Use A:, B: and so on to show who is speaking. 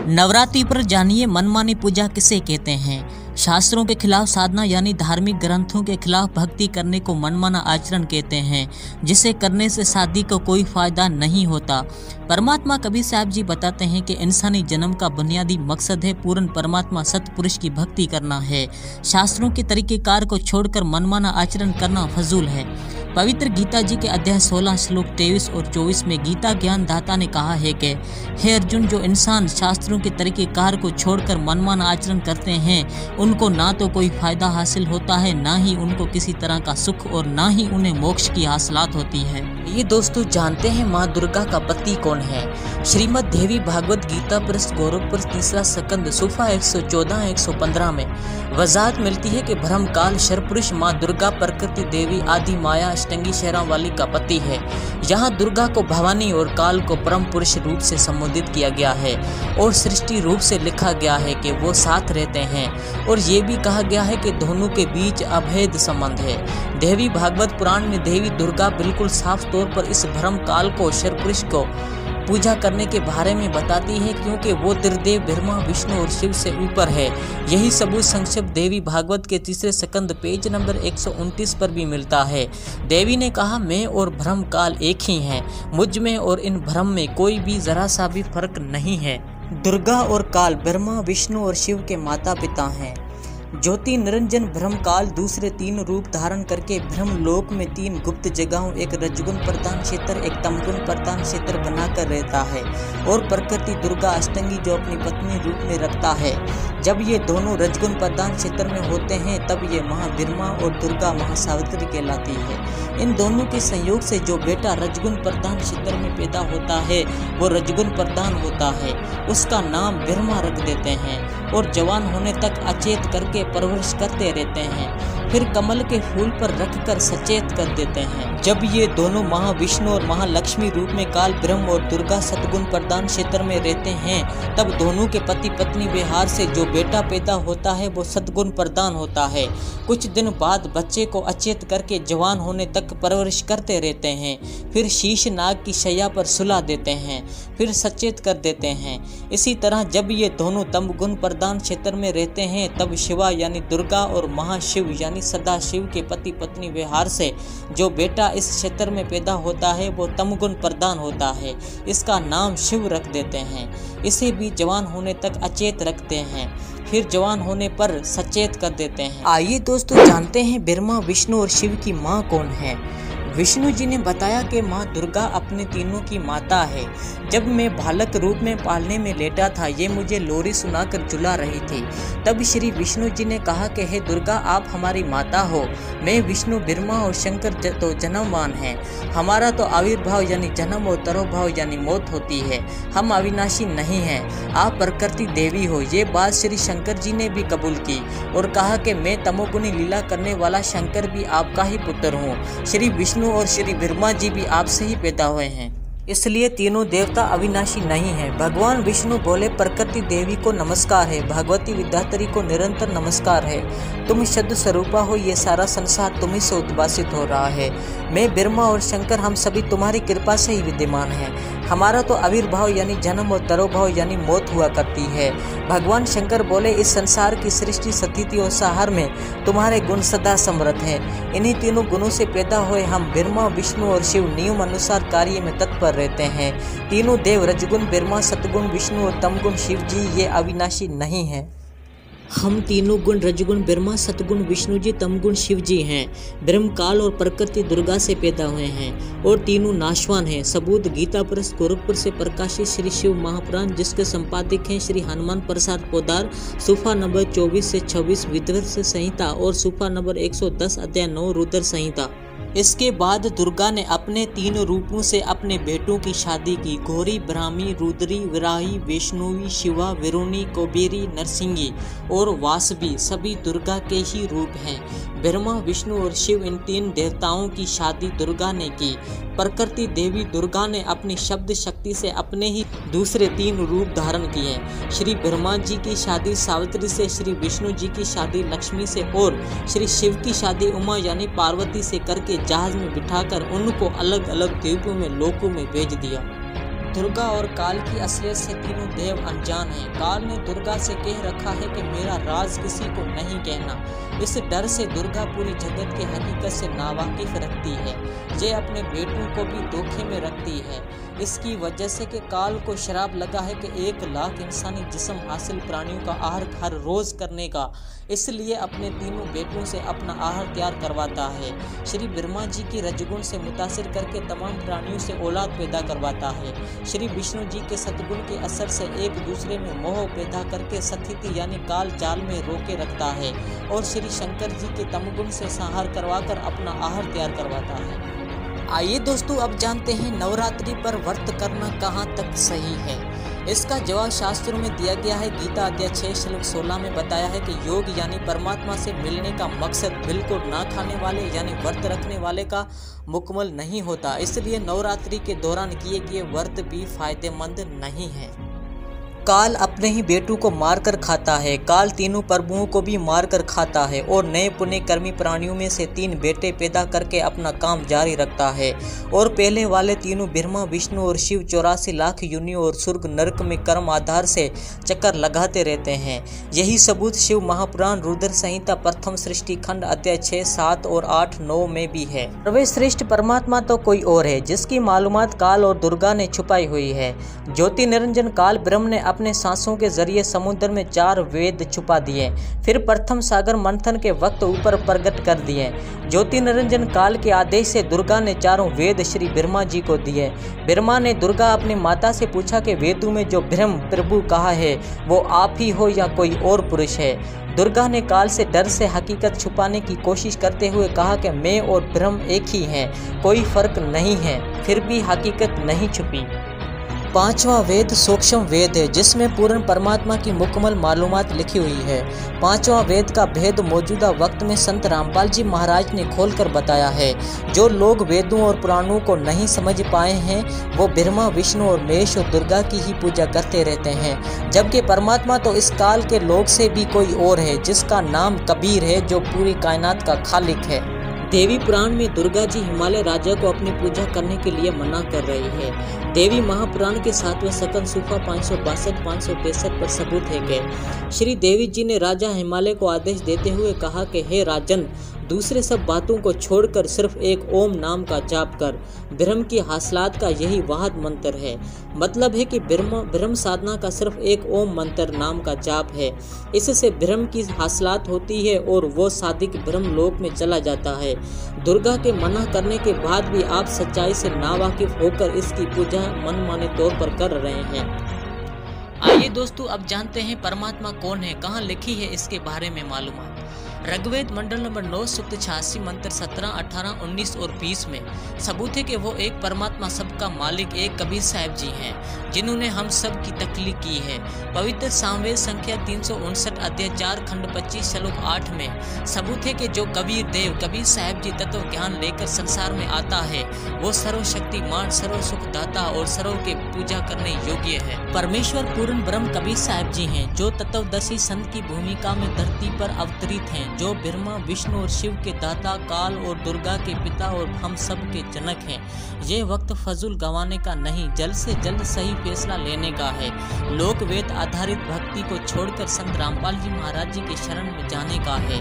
A: नवरात्रि पर जानिए मनमानी पूजा किसे कहते हैं। शास्त्रों के खिलाफ साधना यानी धार्मिक ग्रंथों के खिलाफ भक्ति करने को मनमाना आचरण कहते हैं, जिसे करने से शादी को कोई फायदा नहीं होता। परमात्मा कबीर साहब जी बताते हैं कि इंसानी जन्म का बुनियादी मकसद है पूर्ण परमात्मा सतपुरुष की भक्ति करना है। शास्त्रों के तरीकेकार को छोड़कर मनमाना आचरण करना फजूल है। पवित्र गीता जी के अध्याय 16 श्लोक 23 और 24 में गीता ज्ञान दाता ने कहा है कि हे अर्जुन, जो इंसान शास्त्रों के तरीकेकार को छोड़कर मनमाना आचरण करते हैं उनको ना तो कोई फायदा हासिल होता है, ना ही उनको किसी तरह का सुख और ना ही उन्हें मोक्ष की हासिलात होती है। ये दोस्तों जानते हैं माँ दुर्गा का पति कौन है। श्रीमद् देवी भागवत गीता पृष्ठ गोरखपुर तीसरा स्कंद सुफा 114-115 में वजाहत मिलती है कि भ्रम काल शरपुरुष माँ दुर्गा प्रकृति देवी आदि माया अष्टंगी शहरों वाली का पति है। यहाँ दुर्गा को भवानी और काल को परम पुरुष रूप से संबोधित किया गया है और सृष्टि रूप से लिखा गया है कि वो साथ रहते हैं, और ये भी कहा गया है कि दोनों के बीच अभेद संबंध है। देवी भागवत पुराण में देवी दुर्गा बिल्कुल साफ तौर पर इस भ्रम काल को शरपुरुष को पूजा करने के बारे में बताती है, क्योंकि वो त्रिदेव ब्रह्मा विष्णु और शिव से ऊपर है। यही सबूत संक्षिप्त देवी भागवत के तीसरे स्कंद पेज नंबर 129 पर भी मिलता है। देवी ने कहा, मैं और भ्रम काल एक ही हैं, मुझ में और इन भ्रम में कोई भी जरा सा भी फर्क नहीं है। दुर्गा और काल ब्रह्मा विष्णु और शिव के माता पिता हैं। ज्योति निरंजन ब्रह्म काल दूसरे तीन रूप धारण करके ब्रह्म लोक में तीन गुप्त जगहों, एक रजगुण प्रधान क्षेत्र, एक तमगुण प्रधान क्षेत्र बनाकर रहता है, और प्रकृति दुर्गा अष्टंगी जो अपनी पत्नी रूप में रखता है। जब ये दोनों रजगुण प्रधान क्षेत्र में होते हैं तब ये महाब्रह्मा और दुर्गा महासावित्री कहलाती है। इन दोनों के संयोग से जो बेटा रजगुण प्रधान क्षेत्र में पैदा होता है वो रजगुण प्रधान होता है, उसका नाम ब्रह्मा रख देते हैं और जवान होने तक अचेत करके परवरिश करते रहते हैं, फिर कमल के फूल पर रखकर सचेत कर देते हैं। जब ये दोनों महाविष्णु और महालक्ष्मी रूप में काल ब्रह्म और दुर्गा सतगुण प्रधान क्षेत्र में रहते हैं, तब दोनों के पति पत्नी विहार से जो बेटा पैदा होता है वो सतगुण प्रधान होता है। कुछ दिन बाद बच्चे को अचेत करके जवान होने तक परवरिश करते रहते हैं, फिर शीश नाग की शैया पर सुला देते हैं, फिर सचेत कर देते हैं। इसी तरह जब ये दोनों तमगुण प्रधान क्षेत्र में रहते हैं तब शिवा यानी दुर्गा और महाशिव यानी सदा शिव के पति पत्नी विहार से जो बेटा इस क्षेत्र में पैदा होता है वो तमगुण प्रधान होता है, इसका नाम शिव रख देते हैं। इसे भी जवान होने तक अचेत रखते हैं, फिर जवान होने पर सचेत कर देते हैं। आइए दोस्तों जानते हैं ब्रह्मा विष्णु और शिव की माँ कौन है। विष्णु जी ने बताया कि माँ दुर्गा अपने तीनों की माता है। जब मैं बालक रूप में पालने में लेटा था, ये मुझे लोरी सुनाकर झुला रही थी। तब श्री विष्णु जी ने कहा कि हे दुर्गा, आप हमारी माता हो। मैं विष्णु ब्रह्मा और शंकर तो जन्मवान हैं। हमारा तो आविर्भाव यानी जन्म और तरोभाव यानी मौत होती है। हम अविनाशी नहीं हैं। आप प्रकृति देवी हो। ये बात श्री शंकर जी ने भी कबूल की और कहा कि मैं तमोगुणी लीला करने वाला शंकर भी आपका ही पुत्र हूँ। श्री विष्णु और श्री ब्रह्मा जी भी आपसे ही पैदा हुए हैं, इसलिए तीनों देवता अविनाशी नहीं हैं। भगवान विष्णु बोले, प्रकृति देवी को नमस्कार है, भगवती विद्याधरी को निरंतर नमस्कार है। तुम शुद्ध स्वरूपा हो, ये सारा संसार तुम्ही से उद्भासित हो रहा है। मैं ब्रह्मा और शंकर हम सभी तुम्हारी कृपा से ही विद्यमान हैं। हमारा तो आविर्भाव यानी जन्म और तरोभाव यानी मौत हुआ करती है। भगवान शंकर बोले, इस संसार की सृष्टि स्थिति और संहार में तुम्हारे गुण सदा समृद्ध हैं। इन्हीं तीनों गुणों से पैदा हुए हम ब्रह्मा विष्णु और शिव नियम अनुसार कार्य में तत्पर रहते हैं। तीनों देव रजगुण ब्रह्मा सतगुण विष्णु और तमगुण शिव जी ये अविनाशी नहीं है। हम तीनों गुण रजगुण ब्रह्मा सतगुण विष्णु जी तमगुण शिव जी हैं। ब्रह्म काल और प्रकृति दुर्गा से पैदा हुए हैं और तीनों नाशवान हैं। सबूत गीता प्रेस गोरखपुर से प्रकाशित श्री शिव महापुराण, जिसके संपादक हैं श्री हनुमान प्रसाद पोदार, सुफा नंबर 24 से 26 विद्वत संहिता और सुफा नंबर 110 अध्याय 9 रुद्र संहिता। इसके बाद दुर्गा ने अपने तीन रूपों से अपने बेटों की शादी की। गौरी, ब्राह्मी, रुद्री, विराही, वैष्णवी, शिवा, विरुणी, कुबेरी, नरसिंगी और वासवी सभी दुर्गा के ही रूप हैं। ब्रह्मा विष्णु और शिव इन तीन देवताओं की शादी दुर्गा ने की। प्रकृति देवी दुर्गा ने अपनी शब्द शक्ति से अपने ही दूसरे तीन रूप धारण किए। श्री ब्रह्मा जी की शादी सावित्री से, श्री विष्णु जी की शादी लक्ष्मी से और श्री शिव की शादी उमा यानी पार्वती से करके जहाज में बिठाकर उनको अलग अलग द्वीपों में लोकों में भेज दिया। दुर्गा और काल की असलियत से तीनों देव अनजान हैं। काल ने दुर्गा से कह रखा है कि मेरा राज किसी को नहीं कहना। इस डर से दुर्गा पूरी जगत की हकीकत से नावाकिफ रखती है। ये अपने बेटों को भी धोखे में रखती है। इसकी वजह से कि काल को श्राप लगा है कि 1 लाख इंसानी जिस्म हासिल प्राणियों का आहार हर रोज करने का, इसलिए अपने तीनों बेटों से अपना आहार तैयार करवाता है। श्री ब्रह्मा जी की रजगुण से मुतासिर करके तमाम प्राणियों से औलाद पैदा करवाता है। श्री विष्णु जी के सतगुण के असर से एक दूसरे में मोह पैदा करके सथिति यानी काल जाल में रोके रखता है और श्री शंकर जी के तमगुण से संहार करवाकर अपना आहार तैयार करवाता है। आइए दोस्तों, अब जानते हैं नवरात्रि पर व्रत करना कहाँ तक सही है। इसका जवाब शास्त्रों में दिया गया है। गीता अध्याय 6 श्लोक 16 में बताया है कि योग यानी परमात्मा से मिलने का मकसद बिल्कुल ना खाने वाले यानी व्रत रखने वाले का मुकम्मल नहीं होता। इसलिए नवरात्रि के दौरान किए गए व्रत भी फायदेमंद नहीं है। काल अपने ही बेटों को मारकर खाता है। काल तीनों प्रभुओं को भी मारकर खाता है और नए पुण्य कर्मी प्राणियों में से 3 बेटे पैदा करके अपना काम जारी रखता है। और पहले वाले तीनों ब्रह्मा विष्णु और शिव 84 लाख योनियों और स्वर्ग नरक में कर्म आधार से चक्कर लगाते रहते हैं। यही सबूत शिव महापुराण रुद्र संहिता प्रथम सृष्टि खंड अध्याय 6, 7 और 8, 9 में भी है। सर्वश्रेष्ठ परमात्मा तो कोई और है जिसकी मालूमात काल और दुर्गा ने छुपाई हुई है। ज्योति निरंजन काल ब्रह्म ने अपने सांसों के जरिए समुद्र में 4 वेद छुपा दिए, फिर प्रथम सागर मंथन के वक्त ऊपर प्रकट कर दिए। ज्योति निरंजन काल के आदेश से दुर्गा ने 4 वेद श्री ब्रह्मा जी को दिए। ब्रह्मा ने दुर्गा अपनी माता से पूछा कि वेदों में जो ब्रह्म प्रभु कहा है वो आप ही हो या कोई और पुरुष है। दुर्गा ने काल से डर से हकीकत छुपाने की कोशिश करते हुए कहा कि मैं और ब्रह्म एक ही हैं, कोई फर्क नहीं है। फिर भी हकीकत नहीं छुपी। 5वां वेद सूक्ष्म वेद है जिसमें पूर्ण परमात्मा की मुकम्मल मालूमात लिखी हुई है। 5वां वेद का भेद मौजूदा वक्त में संत रामपाल जी महाराज ने खोलकर बताया है। जो लोग वेदों और पुराणों को नहीं समझ पाए हैं वो ब्रह्मा विष्णु और महेश और दुर्गा की ही पूजा करते रहते हैं, जबकि परमात्मा तो इस काल के लोग से भी कोई और है जिसका नाम कबीर है, जो पूरी कायनात का खालिक है। देवी पुराण में दुर्गा जी हिमालय राजा को अपनी पूजा करने के लिए मना कर रही है। देवी महापुराण के 7वें सकन सूफा 562-563 पर सबूत है कि श्री देवी जी ने राजा हिमालय को आदेश देते हुए कहा कि हे राजन, दूसरे सब बातों को छोड़कर सिर्फ एक ओम नाम का जाप कर। ब्रह्म की हासिलात का यही वाहद मंत्र है। मतलब है कि ब्रह्म साधना का सिर्फ एक ओम मंत्र नाम का जाप है। इससे ब्रह्म की हासिलात होती है और वो साधिक ब्रह्म लोक में चला जाता है। दुर्गा के मना करने के बाद भी आप सच्चाई से नावाकिफ होकर इसकी पूजा मनमाने तौर पर कर रहे हैं। आइए दोस्तों, अब जानते हैं परमात्मा कौन है, कहाँ लिखी है इसके बारे में मालूमात। ऋग्वेद मंडल नंबर 9 सूक्त 86 मंत्र 17, 18, 19 और 20 में सबूत है कि वो एक परमात्मा सबका मालिक एक कबीर साहब जी हैं जिन्होंने हम सब की तकलीफ की है। पवित्र सामवेद संख्या 359 अध्याय 4 खंड 25 श्लोक 8 में सबूत है कि जो कबीर देव कबीर साहब जी तत्व ज्ञान लेकर संसार में आता है वो सर्वशक्तिमान सर्व सुख दाता और सर्व के पूजा करने योग्य है। परमेश्वर पूर्ण ब्रह्म कबीर साहब जी हैं जो तत्वदर्शी संत की भूमिका में धरती पर अवतरित हैं, जो ब्रह्मा विष्णु और शिव के दाता, काल और दुर्गा के पिता और हम सब के जनक हैं। ये वक्त फजूल गंवाने का नहीं, जल्द से जल्द सही फैसला लेने का है। लोक वेद आधारित भक्ति को छोड़कर संत रामपाल जी महाराज जी के शरण में जाने का है।